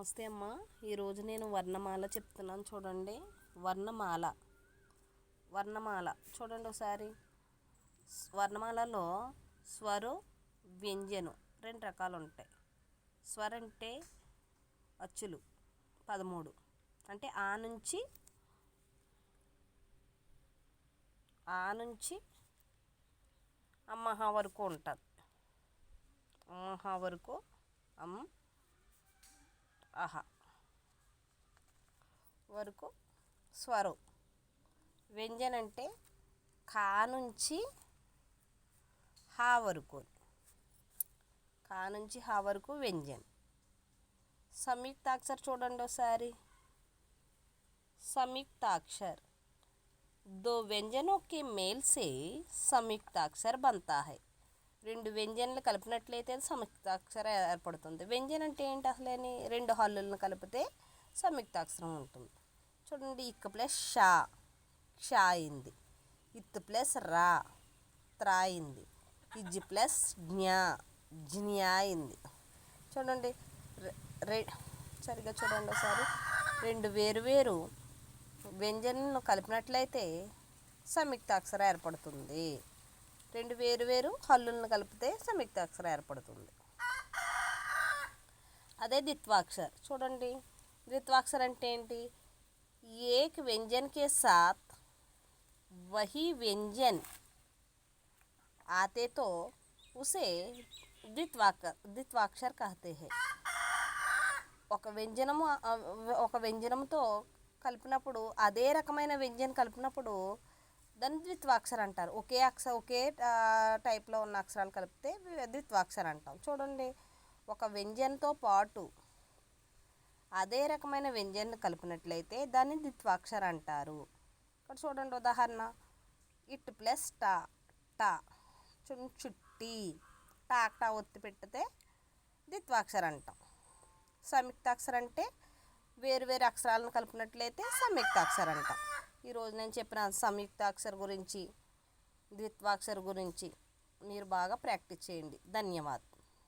నమస్తే అమ్మ. ఈరోజు నేను వర్ణమాల చెప్తున్నాను చూడండి. వర్ణమాల వర్ణమాల చూడండి ఒకసారి. వర్ణమాలలో స్వరు వ్యంజను రెండు రకాలు ఉంటాయి. స్వర అంటే అచ్చులు 13, అంటే ఆ నుంచి అమ్మహ వరకు ఉంటుంది. అమ్మహ వరకు అహ వరకు స్వరం. వ్యంజన్ అంటే కా నుంచి హా వరకు, కా నుంచి హా వరకు వ్యంజన్. సంయుక్తాక్షर చూడండి ఒకసారి. संयुक्ताक्षर दो व्यंजनों के मेल से संयुक्ताक्षर बनता है. రెండు వ్యంజనలు కలిపినట్లయితే అది సంయుక్తాక్షరం ఏర్పడుతుంది. వ్యంజనం అంటే ఏంటి అసలేని? రెండు హల్లులను కలిపితే సంయుక్తాక్షరం ఉంటుంది. చూడండి, ఇక్ ప్లస్ షా క్షా అయింది. ఇత్ ప్లస్ రా త్రా అయింది. ఇజ్ ప్లస్ జ్ఞా జ్ఞా అయింది. చూడండి, సరిగ్గా చూడండి ఒకసారి. రెండు వేరు వ్యంజనలను కలిపినట్లయితే సంయుక్తాక్షరం ఏర్పడుతుంది. రెండు వేరు హల్లులను కలిపితే సంయుక్తాక్షరం ఏర్పడుతుంది. అదే ద్విత్వాక్షర్. చూడండి, ద్విత్వాక్షర్ అంటే ఏంటి? ఏక్ వ్యంజన్ కే సాత్ వహీ వ్యంజన్ ఆతే తో ఉసే ద్విత్వాక్షర్ కహతే హై. ఒక వ్యంజనంతో కలిపినప్పుడు, అదే రకమైన వ్యంజనం కలిపినప్పుడు దాన్ని ద్విత్వాక్షరం అంటారు. ఒకే టైప్లో ఉన్న అక్షరాలు కలిపితే ద్విత్వాక్షరం అంటాం. చూడండి, ఒక వ్యంజనంతో పాటు అదే రకమైన వ్యంజనం కలిపినట్లయితే దాన్ని ద్విత్వాక్షరం అంటారు. ఇక్కడ చూడండి ఉదాహరణ. ఇట్ ప్లస్ టా టా చుట్టి టాక్టా ఒత్తి పెడితే ద్విత్వాక్షరం అంటాం. సంయుక్తాక్షరం అంటే వేరు అక్షరాలను కలిపినట్లయితే సంయుక్తాక్షరం అంటాం. ఈరోజు నేను చెప్పిన సంయుక్తాక్షర గురించి, ద్విత్వాక్షర గురించి మీరు బాగా ప్రాక్టీస్ చేయండి. ధన్యవాదాలు.